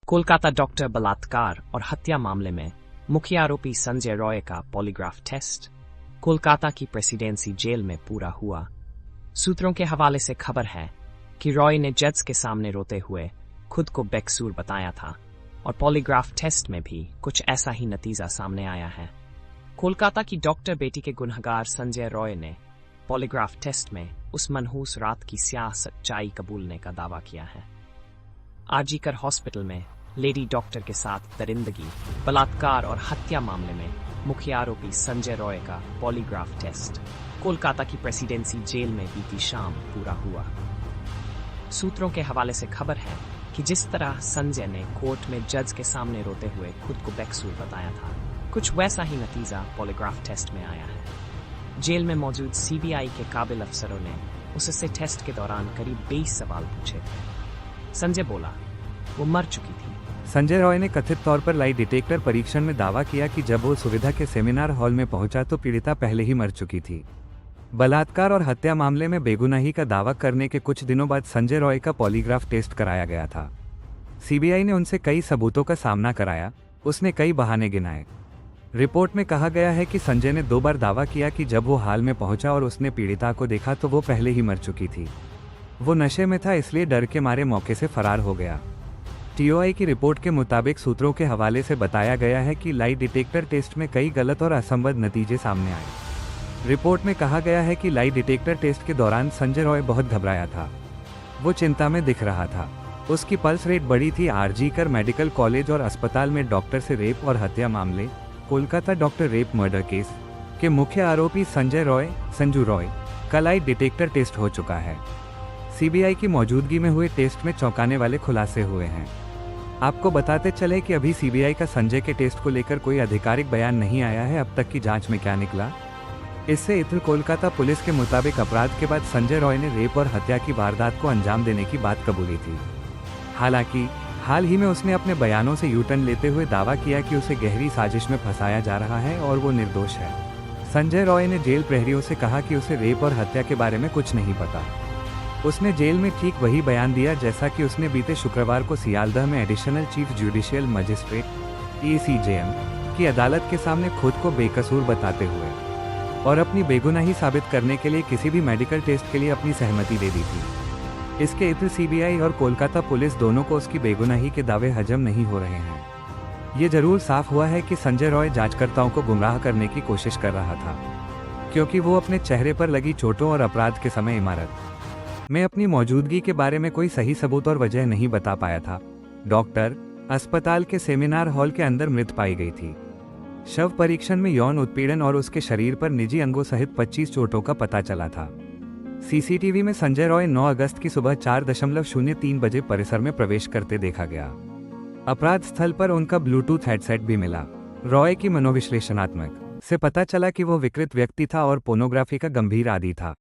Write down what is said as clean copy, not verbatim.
Kolkata doctor बलात्कार और हत्या मामले में मुख्य आरोपी संजय रॉय का पॉलीग्राफ टेस्ट कोलकाता की प्रेसिडेंसी जेल में पूरा हुआ। सूत्रों के हवाले से खबर है कि रॉय ने जज के सामने रोते हुए खुद को बेकसूर बताया था और पॉलीग्राफ टेस्ट में भी कुछ ऐसा ही नतीजा सामने आया है। कोलकाता की डॉक्टर बेटी के गुनहगार संजय रॉय ने पॉलीग्राफ टेस्ट में उस मनहूस रात की स्याह सच्चाई कबूलने का दावा किया है। आरजीकर हॉस्पिटल में लेडी डॉक्टर के साथ दरिंदगी, बलात्कार और हत्या मामले में मुख्य आरोपी संजय रॉय का पॉलीग्राफ टेस्ट कोलकाता की प्रेसिडेंसी जेल में बीती शाम पूरा हुआ। सूत्रों के हवाले से खबर है कि जिस तरह संजय ने कोर्ट में जज के सामने रोते हुए खुद को बेकसूर बताया था, कुछ वैसा ही नतीजा पॉलीग्राफ टेस्ट में आया है। जेल में मौजूद सीबीआई के काबिल अफसरों ने उससे टेस्ट के दौरान करीब 20 सवाल पूछे थे। संजय बोला वो मर चुकी थी। संजय रॉय ने कथित तौर पर लाई डिटेक्टर परीक्षण में दावा किया कि जब वो सुविधा के सेमिनार हॉल में पहुंचा तो पीड़िता पहले ही मर चुकी थी। बलात्कार और हत्या मामले में बेगुनाही का दावा करने के कुछ दिनों बाद संजय रॉय का पॉलीग्राफ टेस्ट कराया गया था। सीबीआई ने उनसे कई सबूतों का सामना कराया, उसने कई बहाने गिनाए। रिपोर्ट में कहा गया है कि संजय ने 2 बार दावा किया कि जब वो हाल में पहुंचा और उसने पीड़िता को देखा तो वो पहले ही मर चुकी थी। वो नशे में था, इसलिए डर के मारे मौके से फरार हो गया। टीओआई की रिपोर्ट के मुताबिक सूत्रों के हवाले से बताया गया है कि लाई डिटेक्टर टेस्ट में कई गलत और असंबद्ध नतीजे सामने आए। रिपोर्ट में कहा गया है कि लाई डिटेक्टर टेस्ट के दौरान संजय रॉय बहुत घबराया था। वो चिंता में दिख रहा था। उसकी पल्स रेट बढ़ी थी। आरजीकर मेडिकल कॉलेज और अस्पताल में डॉक्टर से रेप और हत्या मामले Kolkata doctor rape murder case के मुख्य आरोपी संजू रॉय का लाई डिटेक्टर टेस्ट हो चुका है। सीबीआई की मौजूदगी में हुए टेस्ट में चौंकाने वाले खुलासे हुए हैं। आपको बताते चले कि अभी सीबीआई का संजय के टेस्ट को लेकर कोई आधिकारिक बयान नहीं आया है। अब तक की जांच में क्या निकला, इससे इतने कोलकाता पुलिस के मुताबिक अपराध के बाद संजय रॉय ने रेप और हत्या की वारदात को अंजाम देने की बात कबूली थी। हालांकि हाल ही में उसने अपने बयानों से यूटर्न लेते हुए दावा किया कि उसे गहरी साजिश में फंसाया जा रहा है और वो निर्दोष है। संजय रॉय ने जेल प्रहरियों से कहा कि उसे रेप और हत्या के बारे में कुछ नहीं पता। उसने जेल में ठीक वही बयान दिया जैसा कि उसने बीते शुक्रवार को सियालदह में additional chief judicial magistrate (ACJM) की अदालत के सामने खुद को बेकसूर बताते हुए और अपनी बेगुनाही साबित करने के लिए किसी भी मेडिकल टेस्ट के लिए अपनी सहमति दे दी थी। इसके इत्र सीबीआई और कोलकाता पुलिस दोनों को उसकी बेगुनाही के दावे हजम नहीं हो रहे हैं। ये जरूर साफ हुआ है कि संजय रॉय जांचकर्ताओं को गुमराह करने की कोशिश कर रहा था, क्योंकि वो अपने चेहरे पर लगी चोटों और अपराध के समय इमारत में अपनी मौजूदगी के बारे में कोई सही सबूत और वजह नहीं बता पाया था। डॉक्टर अस्पताल के सेमिनार हॉल के अंदर मृत पाई गई थी। शव परीक्षण में यौन उत्पीड़न और उसके शरीर पर निजी अंगों सहित 25 चोटों का पता चला था। सीसीटीवी में संजय रॉय 9 अगस्त की सुबह 4:03 बजे परिसर में प्रवेश करते देखा गया। अपराध स्थल पर उनका ब्लूटूथ हेडसेट भी मिला। रॉय की मनोविश्लेषणात्मक से पता चला कि वो विकृत व्यक्ति था और पोर्नोग्राफी का गंभीर आदी था।